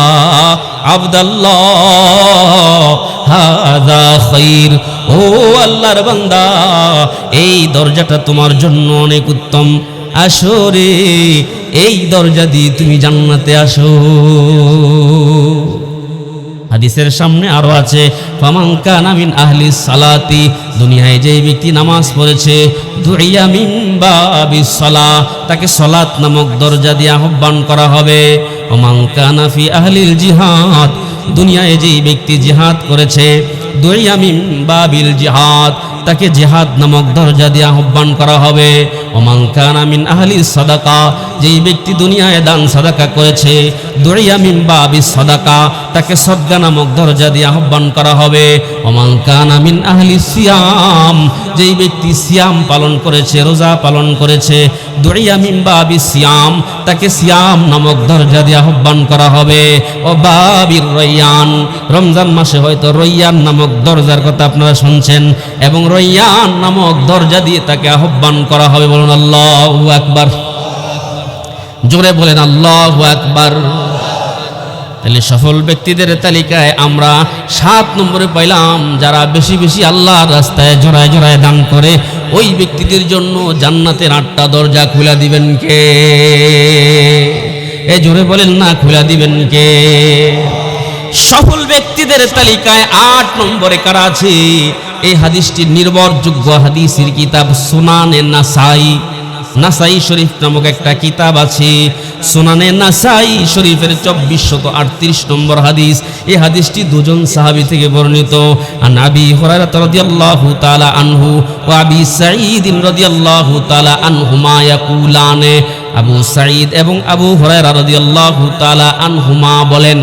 আবদাল্লাহ হাযা খাইর, ও আল্লাহর বান্দা এই দরজাটা তোমার জন্য অনেক উত্তম, আসো রে এই দরজা দিয়ে তুমি জান্নাতে আসো। হাদিসের সামনে আরো আছে ফামান কানা মিন আহলি সালাতি, দুনিয়ায় যে ব্যক্তি নামাজ পড়েছে, দুইয়া মিন বাবিস সালাহ, তাকে সালাত নামক দরজা দিয়ে আহ্বান করা হবে। ওমান কানা ফি আহলিল জিহাদ, দুনিয়ায় যে ব্যক্তি জিহাদ করেছে, দুইয়া মিন বাবিল জিহাদ, তাকে জিহাদ নামক দরজা দিয়ে আহ্বান করা হবে। ওমান কানা মিন আহলি সাদাকা, যেই ব্যক্তি দুনিয়ায় দান সাদাকা করেছে, দুইয়া মিন বাবিস সাদাকা, তাকে সদকা নামক দরজা দিয়ে আহ্বান করা হবে। ওমান কানা মিন আহলি সিয়াম, যেই ব্যক্তি সিয়াম পালন করেছে, রোজা পালন করেছে, দুইয়া মিন বাবিস সিয়াম, তাকে সিয়াম নামক দরজা দিয়ে আহ্বান করা হবে। ও বাবির রয়্যান, রমজান মাসে হয়তো রয়্যান নামক দরজার কথা আপনারা শুনছেন, এবং রয়্যান নামক দরজা দিয়ে তাকে আহ্বান করা হবে। বলুন আল্লাহু আকবার, জোরে বলেন আল্লাহু আকবার। তাহলে সফল ব্যক্তিদের তালিকায় আমরা 7 নম্বরে পাইলাম যারা বেশি বেশি আল্লাহর রাস্তায় জোড়ায় জোড়ায় দান করে, ওই ব্যক্তিদের জন্য জান্নাতের 8টা দরজা খুলে দিবেন কে? এ জোরে বলেন না, খুলে দিবেন কে? সফল ব্যক্তিদের তালিকায় 8 নম্বরে কারা আছে? এই হাদিসটি নির্ভরযোগ্য হাদিসের কিতাব সুনানে নাসাই, নাসাই শরীফ নামক একটা কিতাব আছে, সুনানে নাসাই শরীফের 2438 নম্বর হাদিস। এই হাদিসটি দুজন সাহাবী থেকে বর্ণিত। আন আবি হুরায়রা রাদিয়াল্লাহু তাআলা আনহু ওয়া আবি সাঈদ রাদিয়াল্লাহু তাআলা আনহুমা ইয়াকুলানে, আবু সাঈদ এবং আবু হুরায়রা রাদিয়াল্লাহু তাআলা আনহুমা বলেন,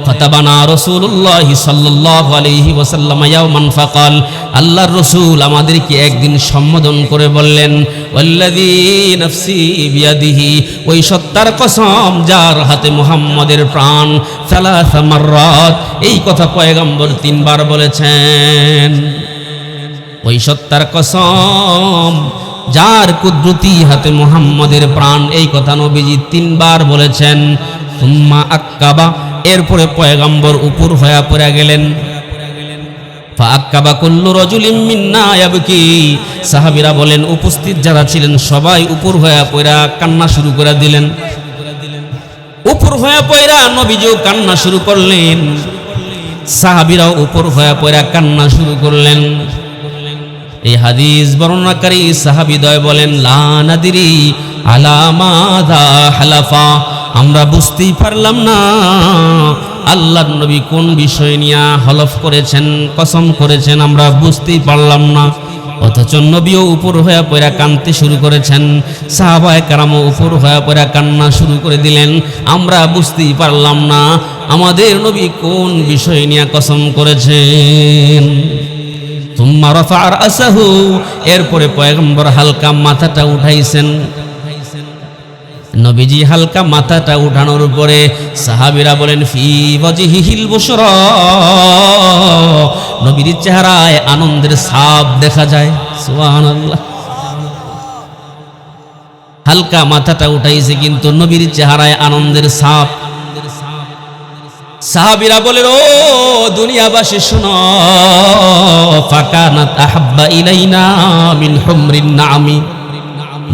ফাতাবানা রাসূলুল্লাহ সাল্লাল্লাহু আলাইহি ওয়াসাল্লাম ইয়াওমান ফাকাল, আল্লাহর রাসূল আমাদেরকে একদিন সম্বোধন করে বললেন, ওয়াল্লাযী নাফসি বিয়াদিহি, ওই সত্তার কসম যার হাতে মুহাম্মদের প্রাণ, সালাসা মাররাত, এই কথা পয়গম্বর 3 বার বলেছেন। ওই সত্তার কসম যার কুদরতি হাতে মুহাম্মদের প্রাণ, এই কথা নবীজি 3 বার বলেছেন। সুম্মা আক্কাবা, এরপরে পয়গম্বর উপর হয়ে পড়ে গেলেন। ফাআক্কাবা কুল্লু রাজুলিন মিন্না ইয়াবকি, সাহাবীরা বলেন উপস্থিত যারা ছিলেন সবাই উপর হয়ে পড়া কান্না শুরু করে দিলেন। উপর হয়ে পড়া নবীজিও কান্না শুরু করলেন, সাহাবীরাও উপর হয়ে পড়া কান্না শুরু করলেন। এই হাদিস বর্ণনাকারী সাহাবীদ্বয় বলেন, লা নাদিরি আলা মাযা হালাফা, আমরা বুঝতেই পারলাম না আল্লাহর নবী কোন বিষয় নিয়ে হলফ করেছেন, কসম করেছেন, আমরা বুঝতেই পারলাম না। অথচ নবীও উপর হয়ে পড়া কাঁদতে শুরু করেছেন, সাহাবায়ে কেরামও উপর হয়ে পড়া কান্না শুরু করে দিলেন। আমরা বুঝতেই পারলাম না আমাদের নবী কোন বিষয় নিয়ে কসম করেছেন। তুম্মা রাফা রাসাহু, এরপরে পয়গম্বর হালকা মাথাটা উঠাইছেন। নবীজি হালকা মাথাটা উঠানোর পরে সাহাবীরা বলেন, ফি ওয়াজহিহিল বুশরা, নবীর চেহারায় আনন্দের ছাপ দেখা যায়। সুবহানাল্লাহ। হালকা মাথাটা উঠাইছে কিন্তু নবীর চেহারায় আনন্দের ছাপ। সাহাবীরা বলেন, ও দুনিয়াবাসী শুনো, ফাকানাত আহাব্বা ইলাইনা মিন হুমরিন নামি,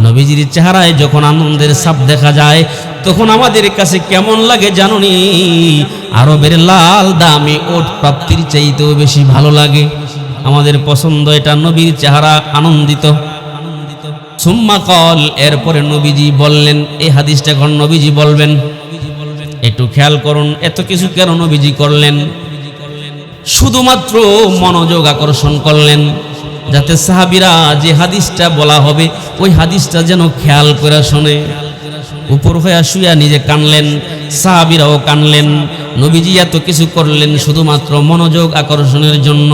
নবীজির চেহারায় যখন আনন্দের ছাপ দেখা যায় তখন আমাদের কাছে কেমন লাগে জানুনি, আরবের লাল দামি ওট প্রাপ্তির চাইতেও বেশি ভালো লাগে। আমাদের পছন্দ এটা, নবীর চেহারা আনন্দিত। সুম্মা কল, এরপরে নবীজি বললেন, এই হাদিসটা এখন নবীজি বলবেন, একটু খেয়াল করুন এত কিছু কেন নবীজি করলেন। শুধুমাত্র মনোযোগ আকর্ষণ করলেন যাতে সাহাবীরা যে হাদিসটা বলা হবে ওই হাদিসটা যেন খেয়াল করে শোনে। উপর হয়ে শুয়া নিজে কানলেন, সাহাবীরাও কানলেন। নবীজি এত কিছু করলেন শুধুমাত্র মনোযোগ আকর্ষণের জন্য।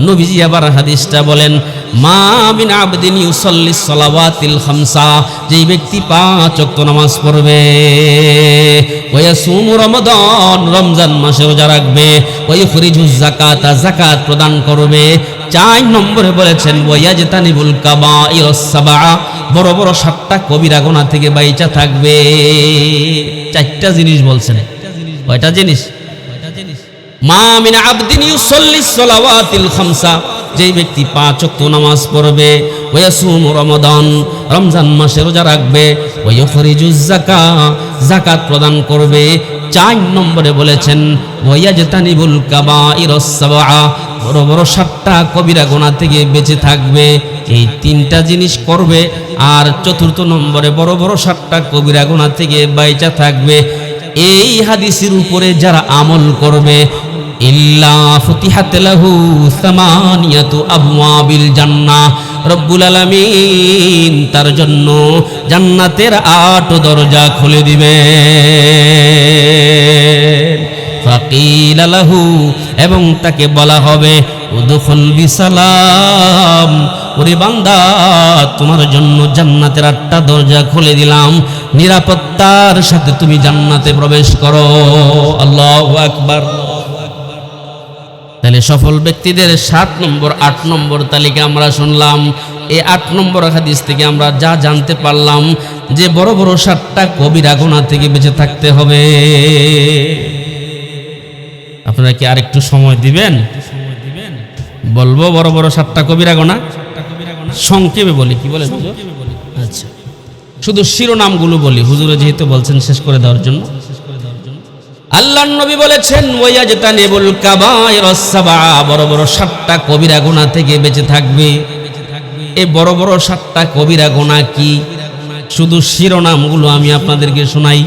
নবীজি আবার হাদিসটা বলেন, মা মিন আবদিন ইউসাল্লিস সালাওয়াতিল খামসা, যেই ব্যক্তি 5 ওয়াক্ত নামাজ পড়বে, ওয়া ইয়াসুমু রমাদান, রমজান মাসে রোজা রাখবে, ওয়া ইখরিজুজ যাকাতা, যাকাত প্রদান করবে। 4 নম্বরে বলেছেন, ওয়া ইয়াজতানিবুল কাবাইরাস সাবআ, বড় বড় 7টা কবিরা গুনাহ থেকে বাইচা থাকবে। 4টা জিনিস বলছেন। কয়টা জিনিস? মা মিন আবদিন ইউসাল্লিস সালাওয়াতিল খামসা, যেই ব্যক্তি 5 ওয়াক্ত নামাজ পড়বে, ওয়া ইয়াসুমু রমাদান, রমজান মাসে রোজা রাখবে, ওয়া ইখরিজুজ যাকাত, যাকাত প্রদান করবে। 4 নম্বরে বলেছেন, ওয়া ইয়াজতানিবুল কাবাইরাস সাবআ, বড় বড় 7টা কবিরা গুনাহ থেকে বেঁচে থাকবে। এই 3টা জিনিস করবে। আর 4র্থ নম্বরে বড় বড় 7টা কবিরা গুনাহ থেকে বাইচা থাকবে। এই হাদিসের উপরে যারা আমল করবে, ইল্লা ফুতিহাত লাহু সামানিয়াতু আবওয়াবিল জান্নাহ, রব্বুল আলামিন তার জন্য জান্নাতের 8 দরজা খুলে দিবে। ফাকিলা লাহু, এবং তাকে বলা হবে, উদখুল বিসালাম, ওরে বান্দা তোমার জন্য জান্নাতের 8টা দরজা খুলে দিলাম, নিরাপত্তার সাথে তুমি জান্নাতে প্রবেশ করো। আল্লাহু আকবার। তাহলে সফল ব্যক্তিদের 7 নম্বর 8 নম্বর তালিকা আমরা শুনলাম। এই 8 নম্বর হাদিস থেকে আমরা যা জানতে পারলাম যে বড় বড় 7টা কবিরা গুনাহ থেকে বেঁচে থাকতে হবে। আপনারা কি আরেকটু সময় দিবেন? বলবো বড় বড় 7টা কবিরা গুনাহ সংক্ষেপে বলি, কি বলেন হুজুর? আচ্ছা, শুধু শিরোনামগুলো বলি, হুজুরে যেহেতু বলছেন শেষ করে দেওয়ার জন্য। আল্লাহর নবী বলেছেন, ওয়ায়াজতানিবুল কাবাইরাস সাবআ, বড় বড় 7টা কবিরা গুনাহ থেকে বেঁচে থাকবে। এই বড় বড় 7টা কবিরা গুনাহ কি? শুধু শিরোনামগুলো আমি আপনাদেরকে শোনাই।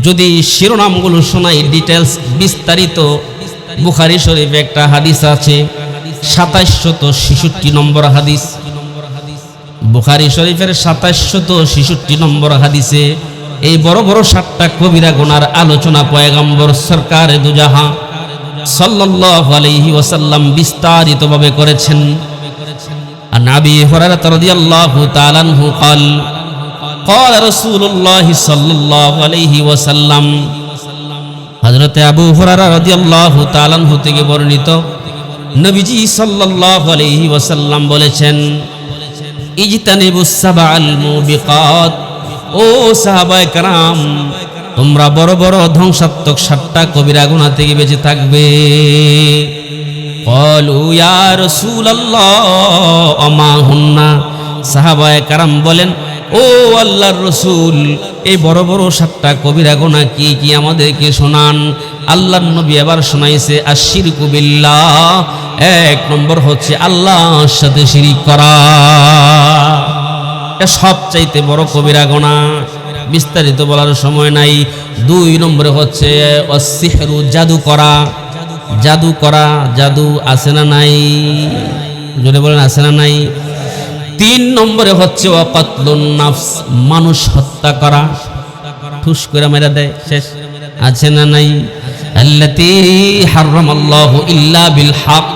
যদি শিরোনামগুলো শোনাই, ডিটেলস বিস্তারিত, বুখারী শরীফে একটা হাদিস আছে 2766 নম্বর হাদিস। বুখারী শরীফের 2766 নম্বর হাদিসে এই বড় বড় 7টা কবিরা গুনার আলোচনা পয়গম্বর সরকার দুজাহান সাল্লাল্লাহু আলাইহি ওয়াসাল্লাম বিস্তারিতভাবে করেছেন। আন আবি হুরায়রা রাদিয়াল্লাহু তাআলা আনহু قال قال رسول الله সাল্লাল্লাহু আলাইহি ওয়াসাল্লাম, হযরত আবু হুরায়রা রাদিয়াল্লাহু তাআলা আনহু থেকে বর্ণিত, নবীজি সাল্লাল্লাহু আলাইহি ওয়াসাল্লাম বলেছেন, ইজতানিবুস সাবআল মুবিকাত, ও সাহাবায়ে কেরাম, তোমরা বড় বড় ধ্বংসাত্মক 7টা কবিরা গুনাহ থেকে বেঁচে থাকবে। ক্বালু ইয়া রাসূলুল্লাহ আমা হুন্না, সাহাবায়ে কেরাম বলেন, ও আল্লাহর রাসূল, এই বড় বড় 7টা কবিরা গুনাহ কি কি আমাদেরকে শোনান। আল্লাহর নবী এবার শোনাইছে আশিরকু বিল্লাহ, 1 নম্বর হচ্ছে আল্লাহর সাথে শিরিক করা, এটা সবচাইতে বড় কবিরা গুনাহ, বিস্তারিত বলার সময় নাই। 2 নম্বরে হচ্ছে অসিহরু, জাদু করা, জাদু করা, জাদু আছে না নাই, জোরে বলেন আছে না নাই। 3 নম্বরে হচ্ছে ওয়াকাতলুন নাফস, মানুষ হত্যা করা, ঠুস করে মেরে দেয়, শেষ, আছে না নাই। আল্লাতী হারামাল্লাহু ইল্লা বিল হক,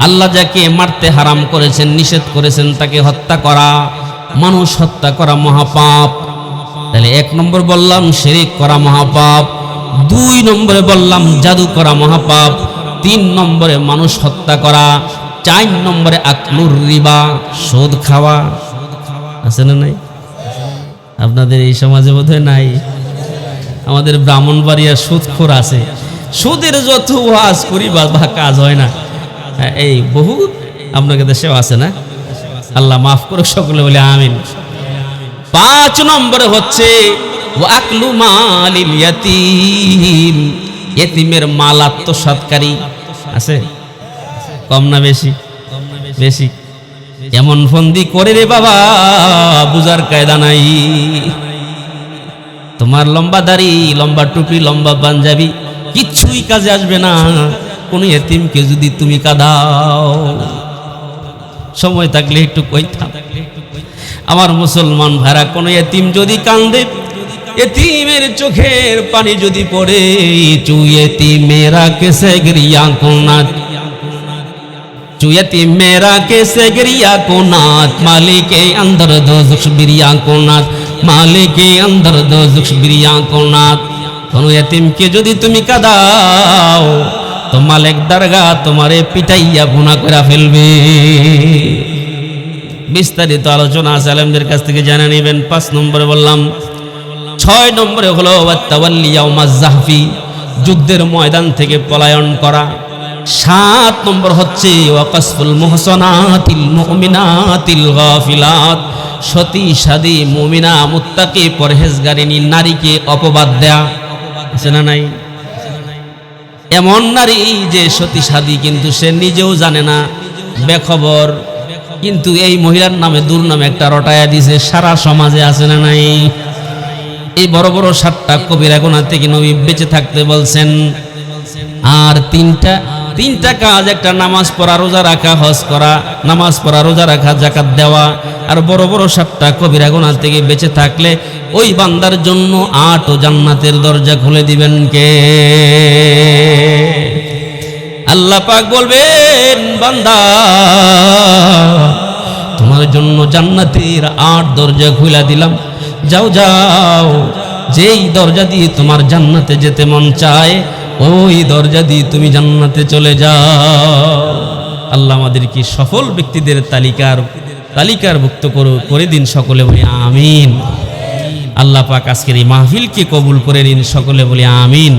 আল্লাহ যাকে মারতে হারাম করেছেন, নিষেধ করেছেন, তাকে হত্যা করা, মানুষ হত্যা করা মহাপাপ। তাহলে 1 নম্বর বললাম শিরিক করা মহাপাপ, 2 নম্বরে বললাম জাদু করা মহাপাপ, 3 নম্বরে মানুষ হত্যা করা, 4 নম্বরে আকলুর রিবা, সুদ খাওয়া, আছে না নাই? আপনাদের এই সমাজে বোধহয় নাই। আমাদের ব্রাহ্মণবাড়িয়া সুদখোর আছে, সুদের যত ওয়াজ করি বা কাজ হয় না, এই বহুত আপনাদের দেশেও আছে না? আল্লাহ মাফ করুক, সকলে বলে আমিন। 5 নম্বরে হচ্ছে ওয়াকলু মালিল ইয়াতীম, ইতিমের মাল আত্মসাৎকারী, আছে কম না বেশি? বেশি। এমন ফন্দি করে রে বাবা, বুঝার কায়দা নাই। তোমার লম্বা দাড়ি, লম্বা টুপি, লম্বা পাঞ্জাবি কিচ্ছুই কাজে আসবে না কোন ইতিমকে যদি তুমি কাঁদাও। সময় থাকলে একটু কইতাম, আমার মুসলমান ভাইরা, কোন ইতিম যদি কান্দে, ইতিমের চোখের পানি যদি পড়ে, চুয়েতি মেরা কেসে গরিয়া কোনাত, চুয়েতি মেরা কেসে গরিয়া কোনাত, মালিকে अंदर दोज़ख बिरिया कोनात, মালিকে अंदर दोज़ख बिरिया कोनात। কোন ইতিমকে যদি তুমি কাঁদাও, তো মালিক দরগা তোমারে পিটাইয়া গুনাহ করে ফেলবে। বিস্তারিত আলোচনা আছে, আলেমদের কাছ থেকে জেনে নেবেন। 5 নম্বরে বললাম। 6 নম্বরে হলো ওয়াতাওয়াল্লি ইয়াউমাজ জাহফি, যুদ্ধের ময়দান থেকে পলায়ন করা। 7 নম্বর হচ্ছে ওয়াকাসফুল মুহসানাতিল মুমিনাতিল গাফিলাত, সতী সাদী মুমিনা মুত্তাকি পরহেজগারিনী নারীকে অপবাদ দেয়া, আছে না নাই? এমন নারী যে সতী সাদী কিন্তু সে নিজেও জানে না, বেখবর, কিন্তু এই মহিলার নামে দুর্নামে একটা রটায়া দিছে সারা সমাজে, আছে না নাই? এই বড় বড় 7টা কবিরা গুনাহ থেকে নবী বেঁচে থাকতে বলছেন। আর তিনটা কাজ, একটা নামাজ পড়া, রোজা রাখা, হজ করা, নামাজ পড়া, রোজা রাখা, যাকাত দেওয়া। আর বড় বড় 7টা কবিরা গুনাহ থেকে বেঁচে থাকলে ওই বান্দার জন্য 8 জান্নাতের দরজা খুলে দিবেন কে? আল্লাহ পাক বলবেন, বান্দা তোমার জন্য জান্নাতের 8 দরজা খুলে দিলাম, যাও যাও, যেই দরজা দিয়ে তোমার জান্নাতে যেতে মন চায় ওই দরজা দিয়ে তুমি জান্নাতে চলে যাও। আল্লাহ আমাদের কি সফল ব্যক্তিদের তালিকারভুক্ত করে দিন, সকলে বলি আমিন। আল্লাহ পাক আজকের এই মাহফিলকে কবুল করে নিন, সকলে বলি আমিন।